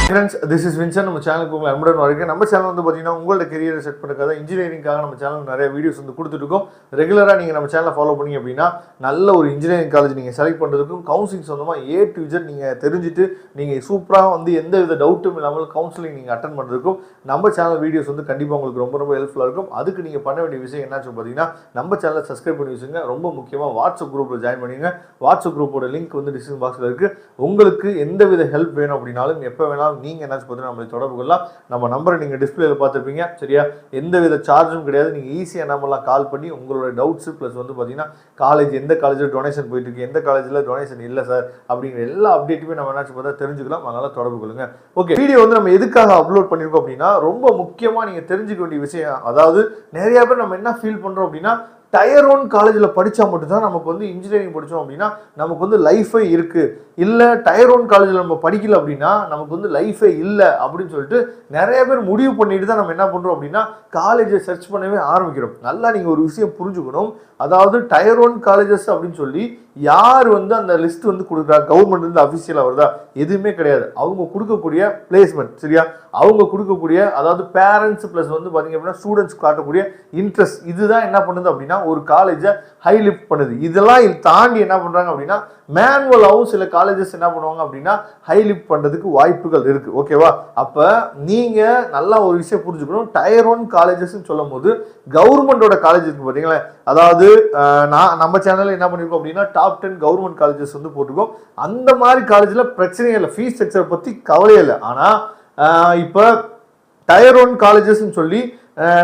Friends, this is Vincent. நம்ம சேனலுக்கு உங்களை அன்புடன் வரவேற்கிறேன். நம்ம சேனல் வந்து பாத்தீங்கன்னா உங்களோட கரியரை செட் பண்ணுறதுக்காக இன்ஜினியரிங்காக நம்ம சேனல் நிறைய வீடியோஸ் வந்து கொடுத்துட்டு இருக்கோம். ரெகுலரா நீங்க நம்ம சேனலை ஃபாலோ பண்ணீங்க அப்படின்னா நல்ல ஒரு இன்ஜினியரிங் காலேஜ் நீங்க செலக்ட் பண்றதுக்கும் கவுன்சிலிங் சொந்தமா A to Z நீங்க தெரிஞ்சுட்டு நீங்க சூப்பரா வந்து எந்த வித டவுட்டும் இல்லாமல் கவுன்சிலிங் நீங்க அட்டெண்ட் பண்றதுக்கும் நம்ம சேனல் வீடியோஸ் வந்து கண்டிப்பா உங்களுக்கு ரொம்ப ரொம்ப ஹெல்ப்ஃபுல்லா இருக்கும். அதுக்கு நீங்க பண்ண வேண்டிய விஷயம் என்னன்னு பாத்தீங்கன்னா நம்ம சேனலை சப்ஸ்கிரைப் பண்ணி வச்சுங்க. ரொம்ப முக்கியமா வாட்ஸ்அப் குரூப்ல ஜாயின் பண்ணுங்க. வாட்ஸ்அப் குரூப்போட லிங்க் வந்து டிஸ்கிரிப்ஷன் பாக்ஸ்ல இருக்கு. உங்களுக்கு எந்த வித ஹெல்ப் வேணும் அப்படின்னாலும் எப்ப வேணாலும் நீங்க என்ன பார்த்தீங்கன்னா நம்மளை தொடர்பு கொள்ளலாம். நம்ம நம்பரை நீங்க டிஸ்பிளேல பார்த்துருப்பீங்க. சரியா, எந்த வித சார்ஜும் கிடையாது. நீங்க ஈஸியா நம்மலாம் கால் பண்ணி உங்களோட டவுட்ஸ் பிளஸ் வந்து பாத்தீங்கன்னா காலேஜ் எந்த காலேஜில் டொனேஷன் போயிட்டு இருக்கு, எந்த காலேஜில் டொனேஷன் இல்லை சார் அப்படிங்கிற எல்லா அப்டேட்டுமே நம்ம என்ன பார்த்தா தெரிஞ்சுக்கலாம். அதனால தொடர்பு கொள்ளுங்க. ஓகே, வீடியோ வந்து நம்ம எதுக்காக அப்லோட் பண்ணிருக்கோம் அப்படின்னா ரொம்ப முக்கியமா நீங்க தெரிஞ்சுக்க வேண்டிய விஷயம். அதாவது நிறைய பேர் நம்ம என்ன ஃபீல் பண்றோம் அப்படின்னா டயர் 1 காலேஜில் படித்தா மட்டும்தான் நமக்கு வந்து இன்ஜினியரிங் படித்தோம் அப்படின்னா நமக்கு வந்து லைஃபே இருக்குது, இல்லை டயர் 1 காலேஜில் நம்ம படிக்கல அப்படின்னா நமக்கு வந்து லைஃபே இல்லை அப்படின்னு சொல்லிட்டு நிறைய பேர் முடிவு பண்ணிட்டு தான் நம்ம என்ன பண்ணுறோம் அப்படின்னா காலேஜை சர்ச் பண்ணவே ஆரம்பிக்கிறோம். நல்லா நீங்கள் ஒரு விஷயம் புரிஞ்சுக்கணும். அதாவது டயர் 1 காலேஜஸ் அப்படின்னு சொல்லி யார் வந்து அந்த லிஸ்ட் வந்து கொடுக்குறா, கவர்மெண்ட் வந்து அஃபிஷியலாக வருதா, எதுவுமே கிடையாது. அவங்க கொடுக்கக்கூடிய பிளேஸ்மெண்ட், சரியா, அவங்க கொடுக்கக்கூடிய அதாவது பேரண்ட்ஸ் ப்ளஸ் வந்து பார்த்தீங்க அப்படின்னா ஸ்டூடெண்ட்ஸ் காட்டக்கூடிய இன்ட்ரெஸ்ட், இதுதான் என்ன பண்ணுது அப்படின்னா ஒரு காலேஜை ஹை லிஃப்ட் பண்ணுது. இதெல்லாம் தாண்டி என்ன பண்ணுறாங்க அப்படின்னா மேனுவலாகவும் சில காலேஜஸ் என்ன பண்ணுவாங்க அப்படின்னா ஹை லிஃப்ட் பண்ணுறதுக்கு வாய்ப்புகள் இருக்குது. ஓகேவா, அப்போ நீங்கள் நல்லா ஒரு விஷயம் புரிஞ்சுக்கணும். டயர் 1 காலேஜஸ்ன்னு சொல்லும் போது கவர்மெண்டோட காலேஜ் இருக்கு பார்த்தீங்களா, அதாவது நம்ம சேனலில் என்ன பண்ணியிருக்கோம் அப்படின்னா டாப் 10 கவர்மெண்ட் காலேஜஸ் வந்து போட்டிருக்கோம். அந்த மாதிரி காலேஜில் பிரச்சனையே இல்லை, ஃபீஸ் ஸ்ட்ரக்சர் பற்றி கவலையே இல்லை. ஆனால் இப்போ டயர் 1 காலேஜஸ்ன்னு சொல்லி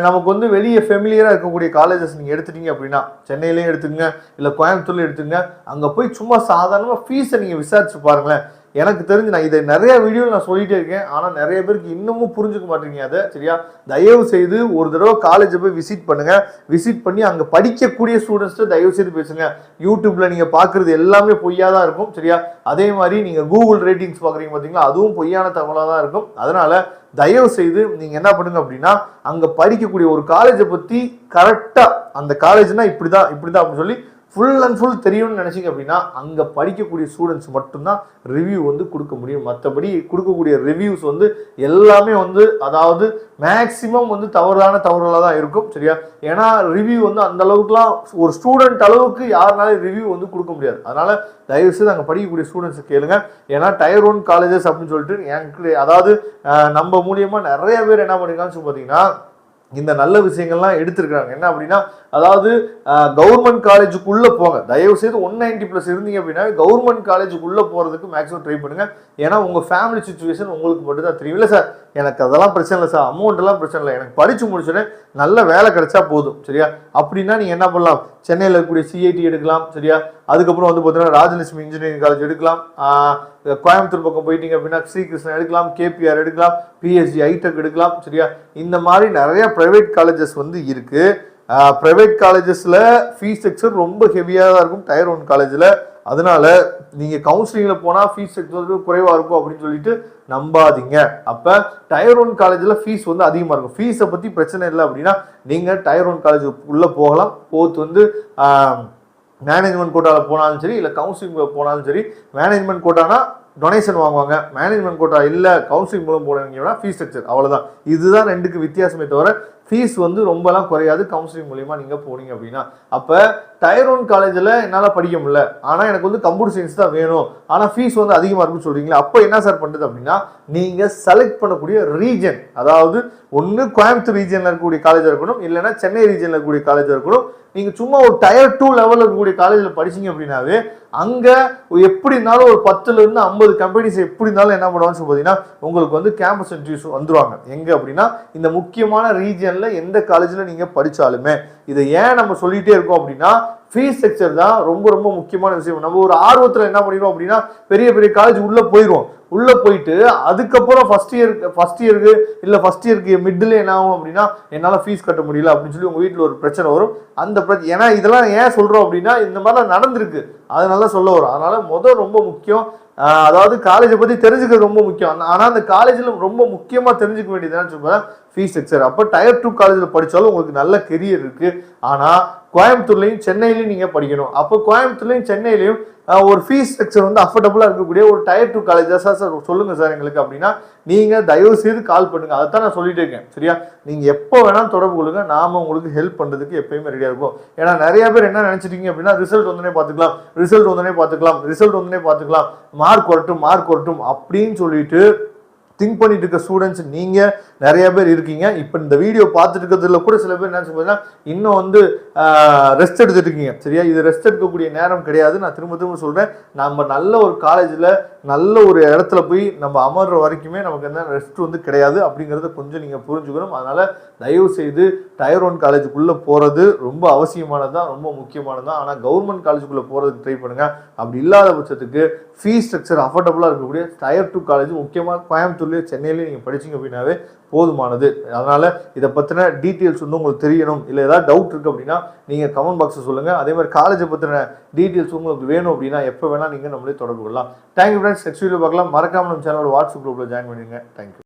நமக்கு வந்து வெளியே ஃபெமிலியராக இருக்கக்கூடிய காலேஜஸ் நீங்கள் எடுத்துட்டீங்க அப்படின்னா சென்னையிலையும் எடுத்துங்க, இல்லை கோயம்புத்தூர்லையும் எடுத்துங்க. அங்கே போய் சும்மா சாதாரணமாக ஃபீஸை நீங்கள் விசாரிச்சு பாருங்களேன். எனக்கு தெரிஞ்சு நான் இதை நிறைய வீடியோவில் நான் சொல்லிகிட்டே இருக்கேன், ஆனால் நிறைய பேருக்கு இன்னமும் புரிஞ்சுக்க மாட்டேங்க அதை. சரியா, தயவு செய்து ஒரு தடவை காலேஜை போய் விசிட் பண்ணுங்கள். விசிட் பண்ணி அங்கே படிக்கக்கூடிய ஸ்டூடெண்ட்ஸ்ட்டு தயவு செய்து பேசுங்க. யூடியூப்பில் நீங்கள் பார்க்குறது எல்லாமே பொய்யா தான் இருக்கும். சரியா, அதே மாதிரி நீங்கள் கூகுள் ரேட்டிங்ஸ் பார்க்குறீங்க பார்த்தீங்களா, அதுவும் பொய்யான தகவலாக தான் இருக்கும். அதனால் தயவு செய்து நீங்கள் என்ன பண்ணுங்க அப்படின்னா அங்கே படிக்கக்கூடிய ஒரு காலேஜை பற்றி கரெக்டாக அந்த காலேஜ்னா இப்படி தான் அப்படின்னு சொல்லி ஃபுல் அண்ட் ஃபுல் தெரியும்னு நினச்சிங்க அப்படின்னா அங்கே படிக்கக்கூடிய ஸ்டூடெண்ட்ஸ் மட்டும்தான் ரிவ்யூ வந்து கொடுக்க முடியும். மற்றபடி கொடுக்கக்கூடிய ரிவ்யூஸ் வந்து எல்லாமே வந்து அதாவது மேக்சிமம் வந்து தவறுகளாக தான் இருக்கும். சரியா, ஏன்னா ரிவ்யூ வந்து அந்த அளவுக்குலாம் ஒரு ஸ்டூடெண்ட் அளவுக்கு யாருனாலும் ரிவ்யூ வந்து கொடுக்க முடியாது. அதனால தயவுசெய்து அங்கே படிக்கக்கூடிய ஸ்டூடெண்ட்ஸ் கேளுங்க. ஏன்னா டயர் 1 காலேஜஸ் அப்படின்னு சொல்லிட்டு எனக்கு அதாவது நம்ம மூலியமாக நிறைய பேர் என்ன பண்ணிருக்காங்கன்னு பார்த்தீங்கன்னா இந்த நல்ல விஷயங்கள்லாம் எடுத்திருக்காங்க. என்ன அப்படின்னா அதாவது கவர்மெண்ட் காலேஜுக்குள்ளே போங்க. தயவு செய்து 190+ இருந்தீங்க அப்படின்னா கவர்மெண்ட் காலேஜுக்குள்ளே போகிறதுக்கு மேக்ஸிமம் ட்ரை பண்ணுங்க. ஏன்னா உங்கள் ஃபேமிலி சுச்சுவேஷன் உங்களுக்கு மட்டும் தான் தெரியும். இல்லை சார் எனக்கு அதெல்லாம் பிரச்சனை இல்லை சார், அமௌண்ட் எல்லாம் பிரச்சனை இல்லை, எனக்கு படித்து முடிச்சுட்டு நல்ல வேலை கிடைச்சா போதும். சரியா, அப்படின்னா நீங்கள் என்ன பண்ணலாம், சென்னையில் இருக்கக்கூடிய CIT எடுக்கலாம். சரியா, அதுக்கப்புறம் வந்து பார்த்தீங்கன்னா ராஜலட்சுமி இன்ஜினியரிங் காலேஜ் எடுக்கலாம். கோயம்புத்தூர் பக்கம் போயிட்டீங்க அப்படின்னா ஸ்ரீகிருஷ்ணன் எடுக்கலாம், KPR எடுக்கலாம், PSG ஐடெக் எடுக்கலாம். சரியா, இந்த மாதிரி நிறைய ப்ரைவேட் காலேஜஸ் வந்து இருக்கு. ப்ரைவேட் காலேஜஸ்ல ஃபீஸ் ஸ்ட்ரக்சர் ரொம்ப ஹெவியாக தான் இருக்கும் டயர் 1 காலேஜில். அதனால நீங்க கவுன்சிலிங்ல போனா ஃபீஸ் ஸ்ட்ரக்சர் குறைவா இருக்கும் அப்படின்னு சொல்லிட்டு நம்பாதீங்க. அப்ப டயர் 1 காலேஜில் ஃபீஸ் வந்து அதிகமாக இருக்கும். ஃபீஸை பத்தி பிரச்சனை இல்லை அப்படின்னா நீங்க டயர் 1 காலேஜ் உள்ள போகலாம். போத் வந்து மேனேஜ்மெண்ட் கோட்டாவில் போனாலும் சரி, இல்லை கவுன்சிலிங் போனாலும் சரி. மேனேஜ்மெண்ட் கோட்டானா டொனேஷன் வாங்குவாங்க, மேனேஜ்மெண்ட் கோட்டா இல்லை கவுன்சிலிங் மூலம் போனீங்கன்னா ஃபீஸ் ஸ்ட்ரக்சர் அவ்வளோதான். இதுதான் ரெண்டுக்கு வித்தியாசமே தவிர ஃபீஸ் வந்து ரொம்பலாம் குறையாது கவுன்சிலிங் மூலியமாக நீங்கள் போனீங்க அப்படின்னா. அப்போ டயர் 1 காலேஜில் என்னால் படிக்க முடியல, ஆனால் எனக்கு வந்து கம்ப்யூட்டர் சயின்ஸ் தான் வேணும், ஆனால் ஃபீஸ் வந்து அதிகமாக இருக்குன்னு சொல்கிறீங்களா, அப்போ என்ன சார் பண்ணுறது அப்படின்னா நீங்கள் செலக்ட் பண்ணக்கூடிய ரீஜன், அதாவது ஒன்று கோயம்புத்தூர் ரீஜனில் இருக்கக்கூடிய காலேஜாக இருக்கணும், இல்லைன்னா சென்னை ரீஜனில் இருக்கக்கூடிய காலேஜாக இருக்கணும். நீங்கள் சும்மா ஒரு டயர் 2 லெவலில் இருக்கக்கூடிய காலேஜில் படிச்சிங்க அப்படின்னாவே அங்கே எப்படி இருந்தாலும் ஒரு 10லேருந்து 50 கம்பெனிஸ் எப்படி இருந்தாலும் என்ன பண்ணுவான்னு பார்த்தீங்கன்னா உங்களுக்கு வந்து கேம்பஸ் இன்டர்வியூஸ் வந்துருவாங்க. எங்கே அப்படின்னா இந்த முக்கியமான ரீஜனில் எந்த காலேஜில் நீங்கள் படித்தாலுமே. இதை ஏன் நம்ம சொல்லிகிட்டே இருக்கோம் அப்படின்னா ஃபீஸ் ஸ்ட்ரக்சர் தான் ரொம்ப ரொம்ப முக்கியமான விஷயம். நம்ம ஒரு ஆர்வத்தில் என்ன பண்ணிடுவோம் அப்படின்னா பெரிய பெரிய காலேஜ் உள்ளே போயிடுவோம். உள்ளே போயிட்டு அதுக்கப்புறம் ஃபர்ஸ்ட் இயருக்கு இல்லை ஃபர்ஸ்ட் இயருக்கு மிடில் என்ன ஆகும் அப்படின்னா என்னால் ஃபீஸ் கட்ட முடியல அப்படின்னு சொல்லி உங்கள் வீட்டில் ஒரு பிரச்சனை வரும். அந்த பிரச்சனை ஏன்னா இதெல்லாம் ஏன் சொல்கிறோம் அப்படின்னா இந்த மாதிரிலாம் நடந்திருக்கு, அதனால சொல்ல வரும். அதனால ரொம்ப முக்கியம், அதாவது காலேஜை பற்றி தெரிஞ்சுக்கிறது ரொம்ப முக்கியம். ஆனால் அந்த காலேஜில் ரொம்ப முக்கியமாக தெரிஞ்சுக்க வேண்டியதுன்னு சொல்லுவேன் ஃபீஸ் ஸ்ட்ரக்சர். அப்போ டயர் 2 காலேஜில் படித்தாலும் உங்களுக்கு நல்ல கெரியர் இருக்குது. ஆனால் கோயம்புத்தூர்லையும் சென்னையிலையும் நீங்கள் படிக்கணும். அப்போ கோயம்புத்தூர்லையும் சென்னையிலையும் ஒரு ஃபீஸ் ஸ்ட்ரக்சர் வந்து அஃபோர்டபுளாக இருக்கக்கூடிய ஒரு Tier 2 காலேஜா சார் சொல்லுங்கள் சார் எங்களுக்கு அப்படின்னா நீங்கள் தயவு செய்து கால் பண்ணுங்கள். அதை தான் நான் சொல்லிட்டு இருக்கேன். சரியா? நீங்கள் எப்போ வேணாலும் தொடர்பு கொள்ளுங்க. நாம உங்களுக்கு ஹெல்ப் பண்ணுறதுக்கு எப்பயுமே ரெடியாக இருக்கும். ஏன்னா நிறைய பேர் என்ன நினச்சிட்டீங்க அப்படின்னா ரிசல்ட் வந்தோடனே பார்த்துக்கலாம், மார்க் வரட்டும் அப்படின்னு சொல்லிட்டு திங்க் பண்ணிட்டு இருக்க ஸ்டூடெண்ட்ஸ் நீங்க நிறைய பேர் இருக்கீங்க. இப்போ இந்த வீடியோ பார்த்துட்டு இருக்கிறதுல கூட சில பேர் என்ன சொல்றீங்கன்னா இன்னும் வந்து ரெஸ்ட் எடுத்துட்டு இருக்கீங்க. சரியா? இது ரெஸ்ட் எடுக்கக்கூடிய நேரம் கிடையாது. நான் திரும்ப சொல்றேன், நம்ம நல்ல ஒரு காலேஜில் நல்ல ஒரு இடத்துல போய் நம்ம அமர்ற வரைக்குமே நமக்கு என்ன ரெஸ்ட் வந்து கிடையாது அப்படிங்கிறத கொஞ்சம் நீங்க புரிஞ்சுக்கணும். அதனால தயவு செய்து Tier 1 காலேஜுக்குள்ள போறது ரொம்ப அவசியமானதுதான், ரொம்ப முக்கியமானதுதான். ஆனால் கவர்மெண்ட் காலேஜுக்குள்ள போறதுக்கு ட்ரை பண்ணுங்க. அப்படி இல்லாத பட்சத்துக்கு ஃபீஸ் ஸ்ட்ரக்சர் அஃபோர்டபுளாக இருக்கக்கூடிய Tier 2 காலேஜ் முக்கியமாக கோயம்புத்தூர்லேயே சென்னையிலேயே நீங்கள் படிச்சிங்க அப்படின்னாவே போதுமானது. அதனால் இதை பற்றின டீட்டெயில்ஸ் வந்து உங்களுக்கு தெரியணும், இல்லை ஏதாவது டவுட் இருக்குது அப்படின்னா நீங்கள் கமெண்ட் பாக்ஸில் சொல்லுங்கள். அதே மாதிரி காலேஜை பற்றின டீட்டெயில்ஸ் உங்களுக்கு வேணும் அப்படின்னா எப்போ வேணால் நீங்கள் நம்மளே தொடர்பு கொள்ளலாம். Thank you friends. நெக்ஸ்ட் வீடியோ பார்க்கலாம். மறக்காம நம்ம சேனலோட வாட்ஸ்அப் குரூப்பில் ஜாயின் பண்ணிடுங்க. தேங்க்யூ.